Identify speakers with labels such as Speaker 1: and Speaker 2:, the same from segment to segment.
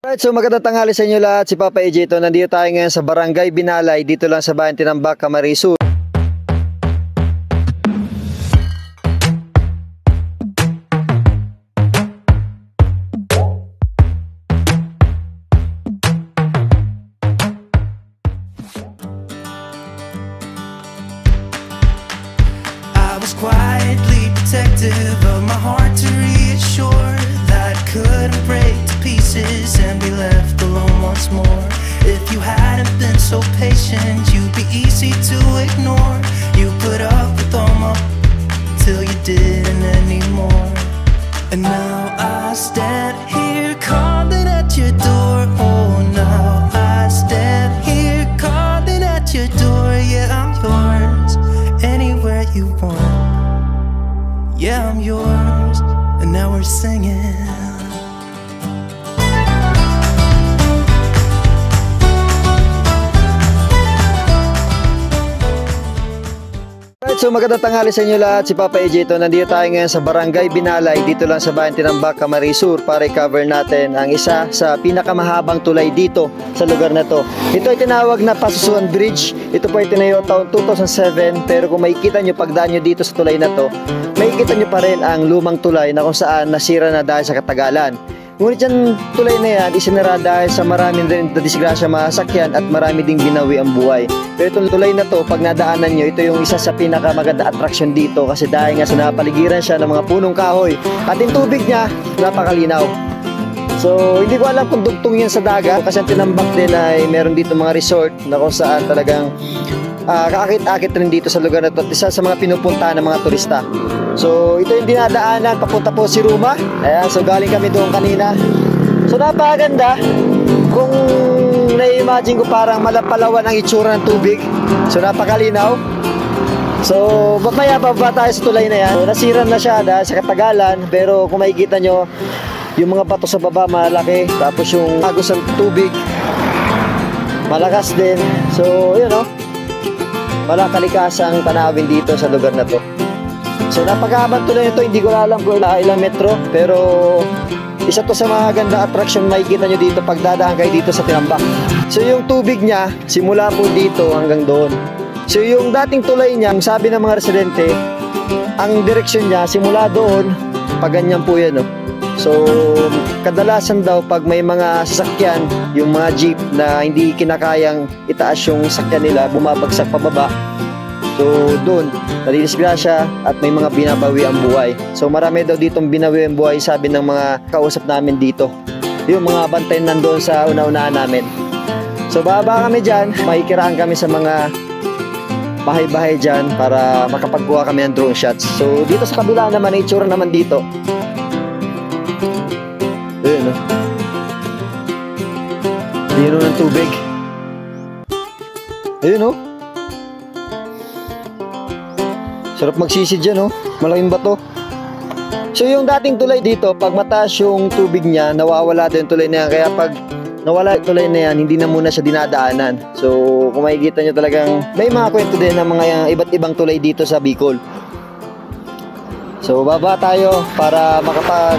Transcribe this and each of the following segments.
Speaker 1: Alright, so magandang tanghali sa inyo lahat. Si Papa AJ ito. Nandito tayo ngayon sa Barangay Binalay, dito lang sa bayan Tinambak, Camarines Sur.
Speaker 2: I was quietly protective of my heart to reassure that I couldn't break to pieces and be left alone once more. If you hadn't been so patient, you'd be easy to ignore. You put up with all my till you didn't anymore. And now I stand here calling at your door. Oh, now I stand here calling at your door. Yeah, I'm yours anywhere you want. Yeah, I'm yours. And now we're singing.
Speaker 1: Alright, so magandang tanghali sa inyo lahat. Si Papa AJ ito. Nandito tayo ngayon sa Barangay Binalay, dito lang sa bayan Tinambak, Camarines Sur, para i-cover natin ang isa sa pinakamahabang tulay dito sa lugar na to. Ito ay tinawag na Pasusuan Bridge. Ito po ay tinayo taong 2007, pero kung makikita nyo pagdaan nyo dito sa tulay na to, makikita nyo pa rin ang lumang tulay na kung saan nasira na dahil sa katagalan. Ngunit yan tulay na yan isinara dahil sa maraming rin na disgrasya masakyan at marami ding binawi ang buhay. Pero itong tulay na to, pag nadaanan nyo, ito yung isa sa pinakamaganda attraction dito kasi dahil nga sa napaligiran siya ng mga punong kahoy at yung tubig niya napakalinaw. So hindi ko alam kung dugtong yan sa dagat kasi ang Tinambak din ay meron dito mga resort na kung saan talagang kaakit-akit rin dito sa lugar na ito at isa sa mga pinupuntahan ng mga turista. So ito yung dinadaanan papunta po si Ruma. Ayan, so galing kami doon kanina. So napakaganda. Kung na-imagine ko parang malapalawan ang itsura ng tubig. So napakalinaw. So mamaya bababa tayo sa tulay na yan. So, nasiran na siya dahil sa katagalan, pero kung makikita nyo yung mga bato sa baba malaki, tapos yung agos ng tubig malakas din. So yun o, walang kalikasang tanawin dito sa lugar na to. So napakahabang tulay nito, hindi ko alam kung ilang metro, pero isa to sa mga ganda attraction makikita nyo dito pag dadaan kayo dito sa Tinambak. So yung tubig niya simula po dito hanggang doon. So yung dating tulay niya, sabi ng mga residente, ang direksyon niya simula doon pag ganyan po yan. So kadalasan daw pag may mga sasakyan, yung mga jeep na hindi kinakayang itaas yung sakyan nila, bumabagsak pababa. So doon nadidisgrasya at may mga binabawi ang buhay. So marami daw ditong binawi ang buhay, sabi ng mga kausap namin dito, yung mga bantay nandoon sa una-unahan namin. So bababa kami dyan, makikiraan kami sa mga bahay-bahay dyan para makapagkuha kami ng drone shots. So dito sa kabila naman, itsura naman dito. Ayun o, yun o ng tubig. Ayun o, sarap magsisid dyan, malaking bato. So yung dating tulay dito, pag mataas yung tubig niya, nawawala din tulay na yan. Kaya pag nawala yung tulay na yan, hindi na muna siya dinadaanan. So kung makikita nyo talagang may mga kwento din ng mga iba't ibang tulay dito sa Bicol. So baba tayo para makapag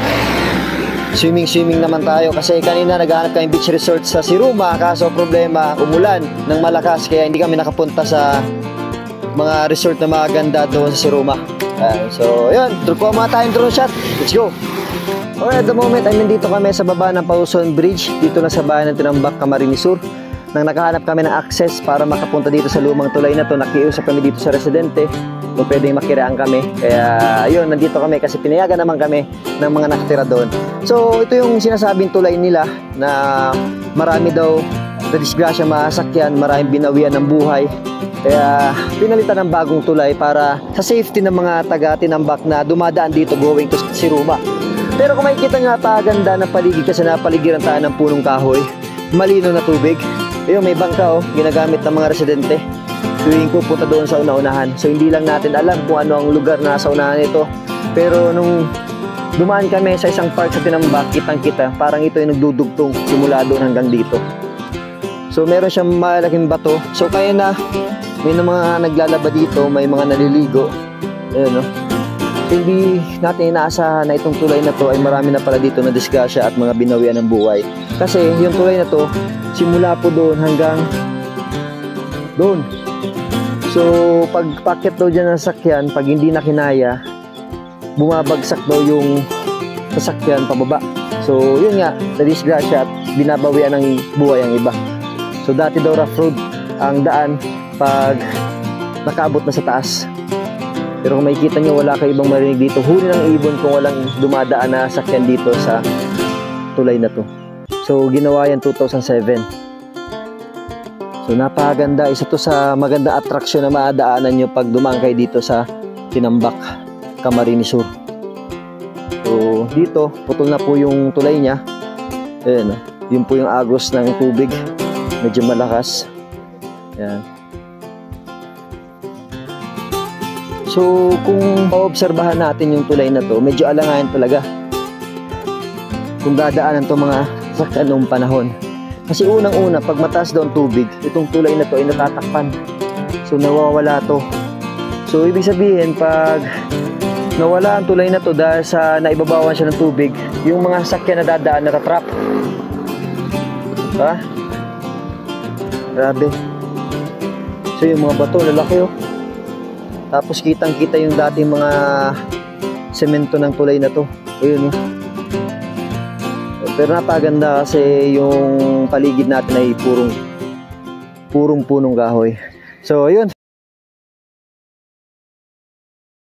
Speaker 1: swimming naman tayo. Kasi kanina naghahanap kami beach resort sa Siruma, kaso problema, umulan ng malakas, kaya hindi kami nakapunta sa mga resort na maganda doon sa Siruma. So yun, truko mga tayong drone shot. Let's go. Alright, at the moment ay nandito kami sa baba ng Pasusuan Bridge, dito na sa bayan ng Tinambak, Camarines Sur. Nang nakahanap kami ng access para makapunta dito sa lumang tulay na to, nakiusap kami dito sa residente kung pwedeng makiraan kami. Kaya ayun, nandito kami kasi pinayagan naman kami ng mga nakatira doon. So ito yung sinasabing tulay nila na marami daw na disgrasya masakyan, maraming binawian ng buhay. Kaya pinalitan ng bagong tulay para sa safety ng mga taga Tinambak na dumadaan dito going to Siruma. Pero kung makikita nyo, napakaganda ng paligid kasi napaligiran tayo ng punong kahoy, malino na tubig. Ayun, may bangka ginagamit ng mga residente tuwing pupunta doon sa una-unahan. So hindi lang natin alam kung ano ang lugar na sa unahan nito. Pero nung dumaan kami sa isang park sa Tinambak, kitang-kita parang ito yung nagdudugtong simula doon hanggang dito. So meron siyang malaking bato. So kaya na may mga naglalaba dito, may mga naliligo. Ayun, hindi natin inaasahan na itong tulay na to ay marami na pala dito na disgrasya at mga binawian ng buhay. Kasi yung tulay na to, simula po doon hanggang doon. So, pag packet daw dyan ng sasakyan, pag hindi na kinaya, bumabagsak daw yung sasakyan pababa. So, yun nga, na-disgrasya at binabawian ng buhay ang iba. So, dati daw rough road ang daan pag nakaabot na sa taas. Pero kung makikita nyo, wala kayo ibang marinig dito. Huli ng ibon kung walang dumadaan na sasakyan dito sa tulay na to. So, ginawa yan 2007. So, napakaganda. Isa to sa maganda attraction na maadaanan nyo pag dumaan kayo dito sa Tinambak, Camarines Sur. So, dito, putol na po yung tulay niya. Ayan, yun po yung agos ng tubig. Medyo malakas. Ayan. So, kung maobserbahan natin yung tulay na to, medyo alangayan talaga kung dadaanan to mga sasakyan noong panahon. Kasi unang-una, pag mataas daw ang tubig, itong tulay na to ay natatakpan. So, nawawala to. So, ibig sabihin, pag nawala ang tulay na to dahil sa naibabawan siya ng tubig, yung mga sasakyan na dadaan natatrap. Ha? Grabe. So, yung mga bato, lalaki oh. Tapos kitang-kita yung dating mga semento ng tulay na to. Ayun oh. Pero napaganda kasi yung paligid natin ay purong punong kahoy. So ayun,